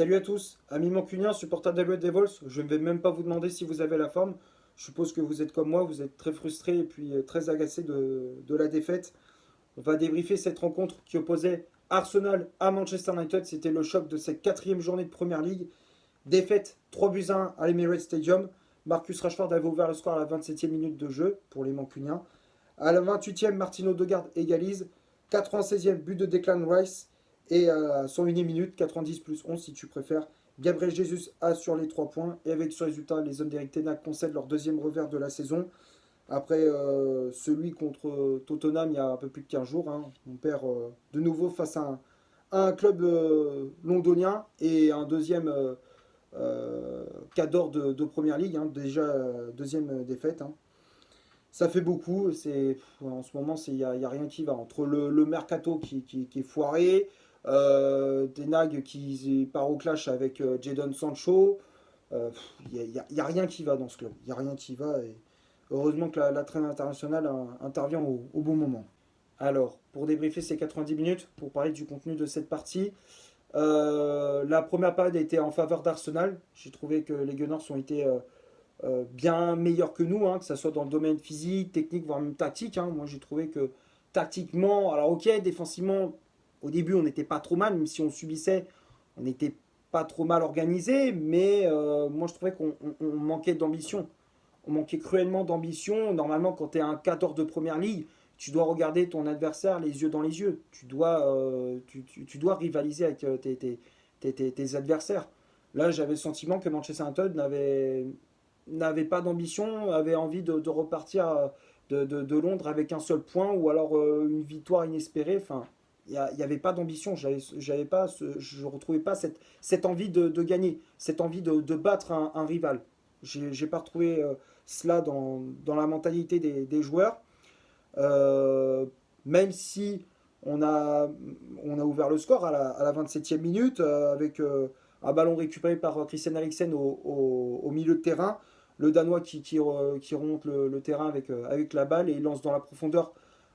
Salut à tous, amis mancuniens, supporters des Red Devils. Je ne vais même pas vous demander si vous avez la forme. Je suppose que vous êtes comme moi, vous êtes très frustrés et puis très agacés de la défaite. On va débriefer cette rencontre qui opposait Arsenal à Manchester United. C'était le choc de cette quatrième journée de Première Ligue. Défaite 3-1 à l'Emirates Stadium. Marcus Rashford avait ouvert le score à la 27e minute de jeu pour les mancuniens. À la 28e, Martin Odegaard égalise. 96e, but de Declan Rice. Et à 101e minute, 90 plus 11 si tu préfères, Gabriel Jesus assure les 3 points. Et avec ce résultat, les hommes d'Eric Ten Hag concèdent leur deuxième revers de la saison. Après celui contre Tottenham il y a un peu plus de 15 jours. On perd de nouveau face à un club londonien et un deuxième cadre de Première Ligue. Déjà deuxième défaite. Ça fait beaucoup. En ce moment, il n'y a rien qui va. Entre le mercato qui est foiré, Ten Hag qui part au clash avec Jadon Sancho, il y a rien qui va dans ce club. Il n'y a rien qui va. Et heureusement que la traîne internationale intervient au bon moment. Alors, pour débriefer ces 90 minutes, pour parler du contenu de cette partie, la première période a été en faveur d'Arsenal. J'ai trouvé que les Gunners ont été bien meilleurs que nous, que ce soit dans le domaine physique, technique, voire même tactique. Moi, j'ai trouvé que tactiquement, alors ok, défensivement, au début, on n'était pas trop mal, même si on subissait, on n'était pas trop mal organisé, mais moi, je trouvais qu'on manquait d'ambition. On manquait cruellement d'ambition. Normalement, quand tu es un 14 de première ligue, tu dois regarder ton adversaire les yeux dans les yeux. Tu dois rivaliser avec tes adversaires. Là, j'avais le sentiment que Manchester United n'avait pas d'ambition, avait envie de repartir de Londres avec un seul point ou alors une victoire inespérée. Enfin, il n'y avait pas d'ambition. Je ne retrouvais pas cette envie de gagner, cette envie de battre un rival. J'ai pas retrouvé cela dans la mentalité des joueurs. Euh, Même si on a, on a ouvert le score à la 27e minute avec un ballon récupéré par Christian Eriksen au milieu de terrain. Le Danois qui remonte le terrain avec la balle et il lance dans la profondeur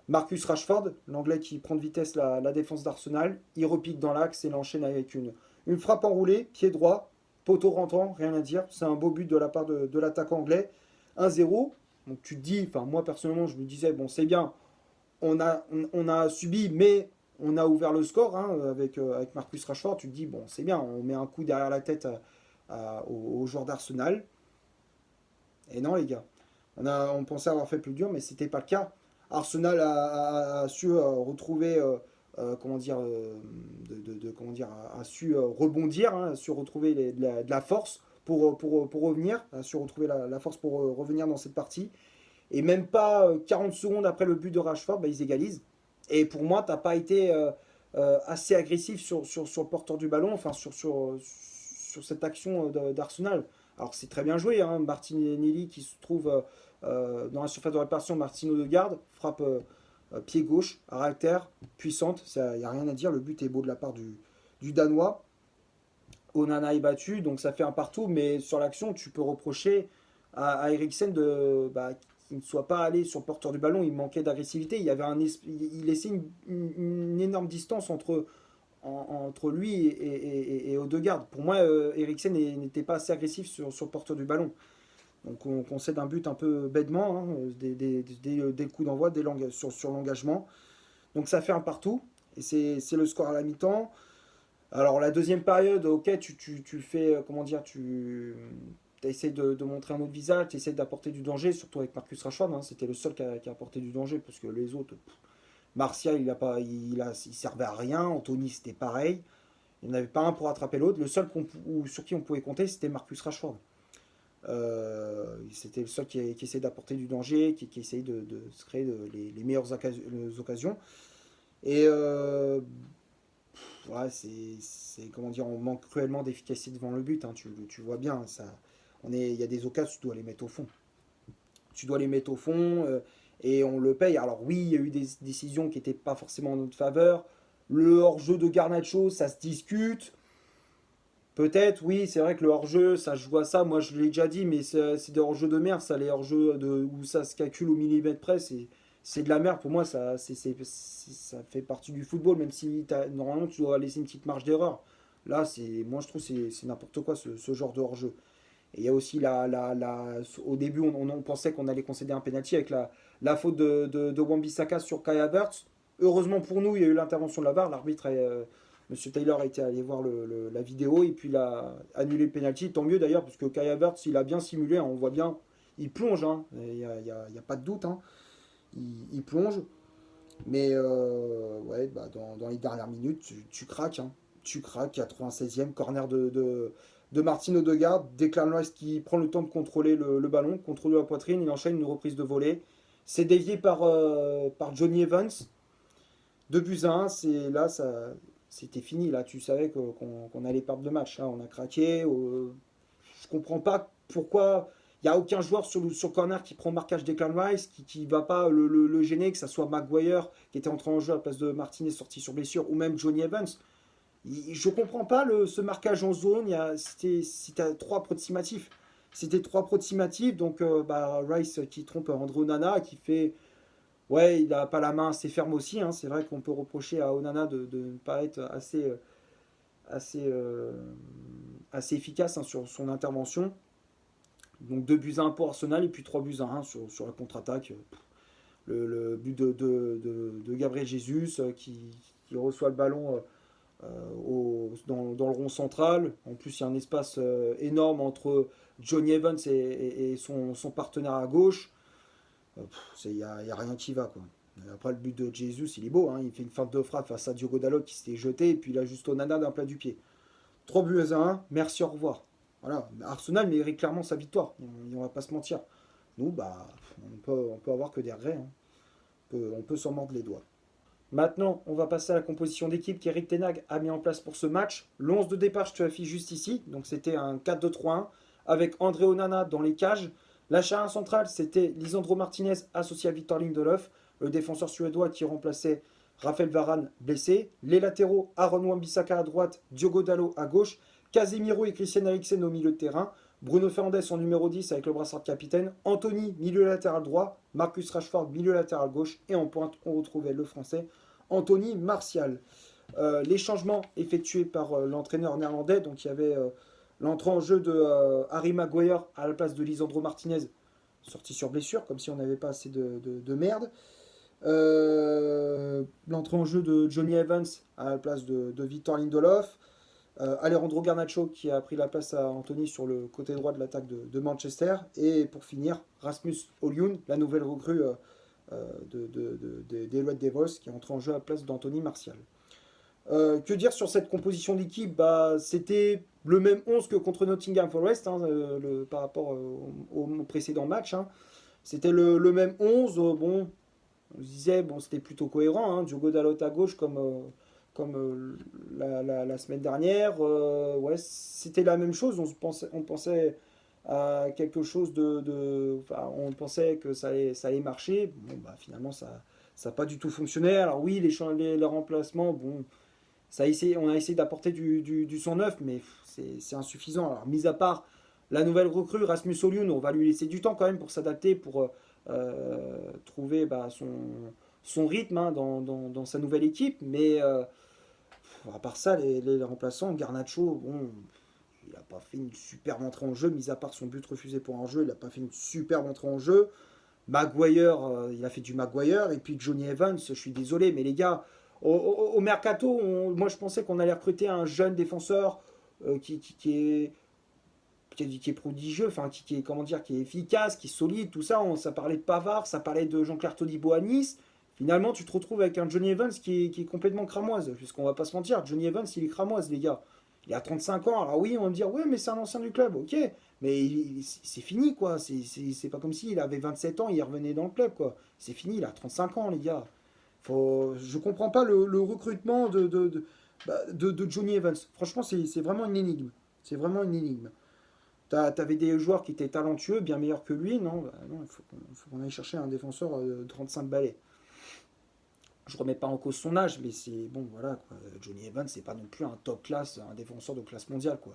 Marcus Rashford, l'Anglais qui prend de vitesse la défense d'Arsenal. Il repique dans l'axe et l'enchaîne avec une frappe enroulée, pied droit, poteau rentrant, rien à dire. C'est un beau but de la part de l'attaque anglais. 1-0. Donc tu te dis, enfin moi personnellement je me disais, bon c'est bien, on a subi, mais on a ouvert le score avec Marcus Rashford. Tu te dis, bon, c'est bien, on met un coup derrière la tête aux joueurs d'Arsenal. Et non, les gars, on pensait avoir fait plus dur, mais c'était pas le cas. Arsenal a su retrouver, comment dire, comment dire, a su rebondir, a su retrouver de la force pour revenir, a su retrouver la force pour revenir dans cette partie. Et même pas 40 secondes après le but de Rashford, ils égalisent. Et pour moi, tu n'as pas été assez agressif sur le porteur du ballon, enfin sur cette action d'Arsenal. Alors c'est très bien joué, Martinelli qui se trouve dans la surface de réparation, Martin Odegaard, frappe pied gauche, à caractère, puissante, il n'y a rien à dire, le but est beau de la part du Danois. Onana est battu, donc ça fait un partout, mais sur l'action, tu peux reprocher à Eriksen qu'il ne soit pas allé sur le porteur du ballon, il manquait d'agressivité, il laissait une énorme distance entre lui et Odegaard. Pour moi, Eriksen n'était pas assez agressif sur le porteur du ballon. Donc on concède un but un peu bêtement, dès le coup d'envoi, sur l'engagement. Donc ça fait un partout, et c'est le score à la mi-temps. Alors la deuxième période, ok, tu fais, comment dire, tu essaies de montrer un autre visage, tu essaies d'apporter du danger, surtout avec Marcus Rashford, c'était le seul qui a apporté du danger, parce que les autres, Martial, il servait à rien, Anthony c'était pareil, il n'y en avait pas un pour attraper l'autre, le seul sur qui on pouvait compter c'était Marcus Rashford. C'était le seul qui essayait d'apporter du danger, qui essayait de se créer les meilleures occasions. Et ouais, comment dire, on manque cruellement d'efficacité devant le but. Tu vois bien, il y a des occasions, tu dois les mettre au fond. Tu dois les mettre au fond et on le paye. Alors oui, il y a eu des décisions qui n'étaient pas forcément en notre faveur. Le hors-jeu de Garnacho, ça se discute. Peut-être, oui, c'est vrai que le hors-jeu, ça je vois ça. Moi, je l'ai déjà dit, mais c'est des hors-jeux de merde, ça, les hors-jeux où ça se calcule au millimètre près. C'est de la merde. Pour moi, ça fait partie du football, même si normalement tu dois laisser une petite marge d'erreur. Là, moi je trouve que c'est n'importe quoi ce genre de hors-jeu. Et il y a aussi au début, on pensait qu'on allait concéder un penalty avec la faute de Wan-Bissaka sur Kai Havertz. Heureusement pour nous, il y a eu l'intervention de la VAR. Monsieur Taylor a été allé voir la vidéo et puis il a annulé le penalty. Tant mieux d'ailleurs, parce que Kai Havertz, il a bien simulé, hein, on voit bien, il plonge, hein, y a pas de doute, hein, il plonge. Mais ouais, bah, dans les dernières minutes, tu craques, hein. Tu craques, 96e, corner de Martin Odegaard, Declan Rice qui prend le temps de contrôler le ballon, contrôle de la poitrine, il enchaîne une reprise de volée. C'est dévié par Johnny Evans. 2 buts à 1, c'était fini. Là, tu savais qu'on allait perdre le match, hein. On a craqué. Je comprends pas pourquoi il n'y a aucun joueur sur le corner qui prend marquage Declan Rice, qui va pas le gêner, que ce soit Maguire qui était entré en jeu à la place de Martinez sorti sur blessure, ou même Johnny Evans. Je comprends pas ce marquage en zone. C'était trop approximatif. C'était trop approximatif. Donc Rice qui trompe André Onana, qui fait. Ouais, il n'a pas la main assez ferme aussi, hein. C'est vrai qu'on peut reprocher à Onana de ne pas être assez, euh, assez efficace, hein, sur son intervention. Donc 2 buts à 1 pour Arsenal et puis 3 buts à 1 sur la contre-attaque. Le but de Gabriel Jesus, qui reçoit le ballon dans le rond central. En plus, il y a un espace énorme entre Johnny Evans et son partenaire à gauche. Il n'y a rien qui va, quoi. Après, le but de Jesus, il est beau, hein. Il fait une feinte de frappe face à Diogo Dalot qui s'était jeté, et puis il a juste Onana d'un plat du pied. 3 buts à 1, merci, au revoir. Voilà. Arsenal mérite clairement sa victoire, on va pas se mentir. Nous, bah, on peut avoir que des regrets, hein. On peut s'en mordre les doigts. Maintenant, on va passer à la composition d'équipe qu'Eric Ten Hag a mis en place pour ce match. L'11 de départ, je te l'affiche juste ici. Donc c'était un 4-2-3-1 avec André Onana dans les cages. La charnière centrale, c'était Lisandro Martinez associé à Victor Lindelof, le défenseur suédois qui remplaçait Raphaël Varane blessé. Les latéraux, Aaron Wan-Bissaka à droite, Diogo Dalot à gauche, Casemiro et Christian Eriksen au milieu de terrain. Bruno Fernandes en numéro 10 avec le brassard de capitaine. Anthony, milieu latéral droit. Marcus Rashford, milieu latéral gauche. Et en pointe, on retrouvait le français Anthony Martial. Les changements effectués par l'entraîneur néerlandais. Donc il y avait l'entrée en jeu de Harry Maguire à la place de Lisandro Martinez, sorti sur blessure, comme si on n'avait pas assez de merde. L'entrée en jeu de Johnny Evans à la place de Victor Lindelof. Alejandro Garnacho qui a pris la place à Anthony sur le côté droit de l'attaque de Manchester. Et pour finir, Rasmus Højlund, la nouvelle recrue des Red Devils, qui est entrée en jeu à la place d'Anthony Martial. Que dire sur cette composition d'équipe? C'était le même 11 que contre Nottingham Forest, hein, par rapport au précédent match, hein. C'était le même 11. Bon, on se disait, bon, c'était plutôt cohérent, hein. Diogo Dalot à gauche comme la semaine dernière. Ouais, c'était la même chose. On pensait à quelque chose enfin, on pensait que ça allait marcher. Bon, finalement, ça n'a pas du tout fonctionné. Alors oui, les remplacements, bon, on a essayé d'apporter du sang neuf, mais c'est insuffisant. Alors, mis à part la nouvelle recrue, Rasmus Højlund, on va lui laisser du temps quand même pour s'adapter, pour trouver son rythme, hein, dans sa nouvelle équipe. Mais à part ça, les remplaçants, Garnacho, bon, il n'a pas fait une superbe entrée en jeu, mis à part son but refusé pour un jeu, il n'a pas fait une superbe entrée en jeu. Maguire, il a fait du Maguire, et puis Johnny Evans, je suis désolé, mais les gars, au mercato, moi je pensais qu'on allait recruter un jeune défenseur qui est prodigieux, enfin qui est, comment dire, qui est efficace, qui est solide, tout ça. Ça parlait de Pavard, ça parlait de Jean-Claire Todibo à Nice. Finalement, tu te retrouves avec un Johnny Evans qui est complètement cramoise, puisqu'on va pas se mentir, Johnny Evans, il est cramoise, les gars. Il a 35 ans, alors oui, on va me dire, ouais, mais c'est un ancien du club, ok, mais c'est fini, quoi. C'est pas comme s'il avait 27 ans, il revenait dans le club, quoi. C'est fini, il a 35 ans, les gars. Je comprends pas le recrutement de Johnny Evans. Franchement, c'est vraiment une énigme. C'est vraiment une énigme. T'avais des joueurs qui étaient talentueux, bien meilleurs que lui. Non, non, il faut qu'on aille chercher un défenseur de 35 balais. Je remets pas en cause son âge, mais c'est bon, voilà, quoi. Johnny Evans, c'est pas non plus un top classe, un défenseur de classe mondiale, quoi.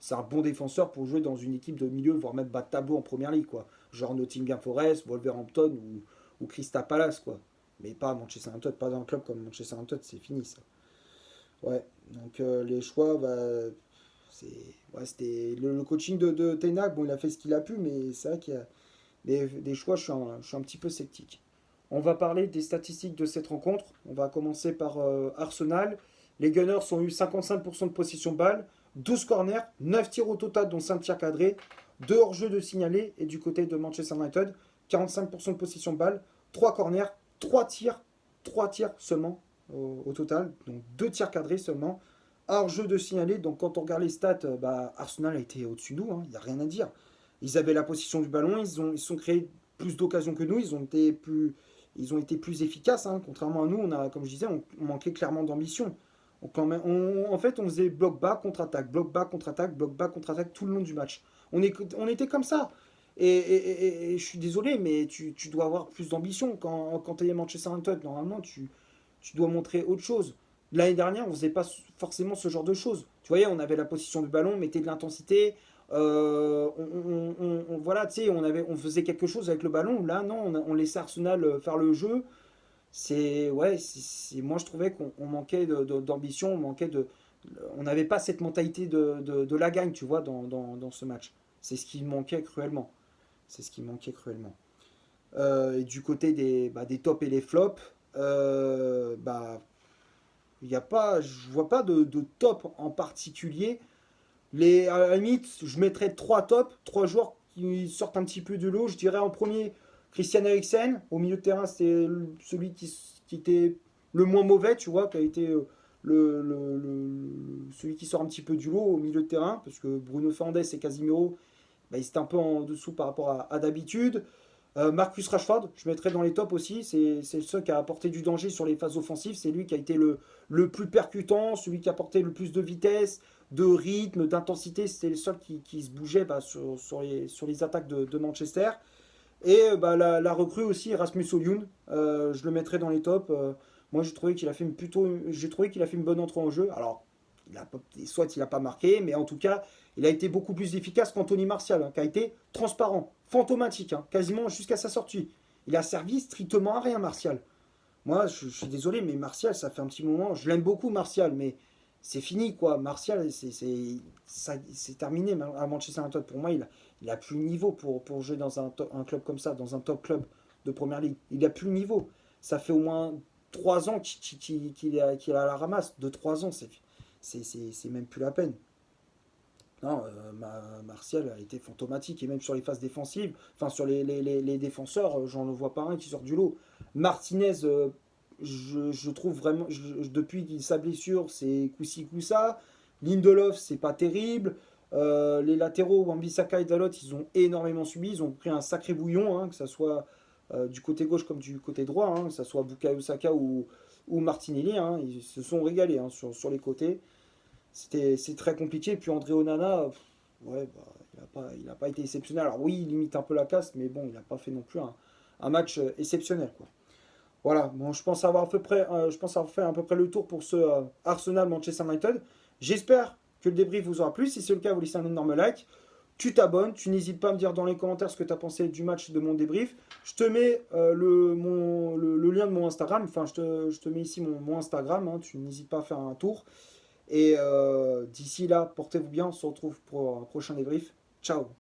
C'est un bon défenseur pour jouer dans une équipe de milieu, voire même bas de tableau en première ligue, quoi. Genre Nottingham Forest, Wolverhampton ou Crystal Palace, quoi. Mais pas à Manchester United, pas dans un club comme Manchester United, c'est fini ça. Ouais, donc les choix, bah, c'est, ouais, c'était le coaching de Ten Hag, bon, il a fait ce qu'il a pu, mais c'est vrai qu'il y a des choix, je suis un petit peu sceptique. On va parler des statistiques de cette rencontre. On va commencer par Arsenal. Les Gunners ont eu 55% de possession de balle, 12 corners, 9 tirs au total, dont 5 tirs cadrés, 2 hors-jeu de signalés. Et du côté de Manchester United, 45% de possession de balle, 3 corners, 3 tirs seulement au total, donc 2 tirs cadrés seulement. Hors-jeu de signalés, donc quand on regarde les stats, bah, Arsenal a été au-dessus de nous, il n'y a rien à dire. Ils avaient la possession du ballon, ils sont créés plus d'occasions que nous, ils ont été plus efficaces, hein. Contrairement à nous, comme je disais, on manquait clairement d'ambition. En fait, on faisait bloc bas, contre-attaque, bloc bas, contre-attaque, bloc bas, contre-attaque tout le long du match. On était comme ça. Et je suis désolé, mais tu dois avoir plus d'ambition. Quand tu es Manchester United, normalement, tu dois montrer autre chose. L'année dernière, on faisait pas forcément ce genre de choses. Tu voyais, on avait la position du ballon, on mettait de l'intensité, voilà, tu sais, on faisait quelque chose avec le ballon. Là, non, on laissait Arsenal faire le jeu. Ouais, moi je trouvais qu'on manquait d'ambition, on n'avait pas cette mentalité de la gagne, tu vois, dans ce match. C'est ce qui manquait cruellement. C'est ce qui manquait cruellement. Et du côté des tops et les flops, bah, y a pas, je vois pas de top en particulier. À la limite, je mettrais trois tops, trois joueurs qui sortent un petit peu de l'eau. Je dirais en premier Christian Eriksen. Au milieu de terrain, c'est celui qui était le moins mauvais, tu vois, qui a été celui qui sort un petit peu du lot au milieu de terrain, parce que Bruno Fernandes et Casemiro, bah, ils étaient un peu en dessous par rapport à d'habitude. Marcus Rashford, je mettrais dans les tops aussi. C'est le seul qui a apporté du danger sur les phases offensives. C'est lui qui a été le plus percutant, celui qui a apporté le plus de vitesse, de rythme, d'intensité. C'était le seul qui se bougeait bah, sur les attaques de Manchester. Et bah, la recrue aussi, Rasmus Højlund, je le mettrais dans les tops. Moi, j'ai trouvé qu'il a fait une bonne entrée en jeu. Alors, soit il n'a pas marqué, mais en tout cas, il a été beaucoup plus efficace qu'Anthony Martial, hein, qui a été transparent, fantomatique, hein, quasiment jusqu'à sa sortie. Il a servi strictement à rien, Martial. Moi, je suis désolé, mais Martial, ça fait un petit moment. Je l'aime beaucoup, Martial, mais c'est fini, quoi. Martial, c'est terminé à Manchester United. Pour moi, il a plus le niveau pour jouer dans un club comme ça, dans un top club de première ligue. Il a plus le niveau. Ça fait au moins 3 ans qu'il a la ramasse. De 3 ans, c'est même plus la peine. Non, Martial a été fantomatique, et même sur les phases défensives, enfin sur les défenseurs, j'en vois pas un qui sort du lot. Martinez, je trouve vraiment, depuis sa blessure, c'est coup-ci, coup-ça. Lindelof, c'est pas terrible. Les latéraux, Wan-Bissaka et Dalot, ils ont énormément subi, ils ont pris un sacré bouillon, hein, que ce soit du côté gauche comme du côté droit, hein, que ce soit Bukayo Saka ou Martinelli, hein, ils se sont régalés, hein, sur les côtés. C'est très compliqué. Puis André Onana, ouais, bah, il a pas été exceptionnel. Alors oui, il limite un peu la casse, mais bon, il n'a pas fait non plus un match exceptionnel, quoi. Voilà, bon, je pense avoir fait à peu près le tour pour ce Arsenal Manchester United. J'espère que le débrief vous aura plu. Si c'est le cas, vous laissez un énorme like. Tu t'abonnes, tu n'hésites pas à me dire dans les commentaires ce que tu as pensé du match de mon débrief. Je te mets le lien de mon Instagram, enfin je te mets ici mon Instagram, hein, tu n'hésites pas à faire un tour. Et d'ici là, portez-vous bien, on se retrouve pour un prochain débrief. Ciao.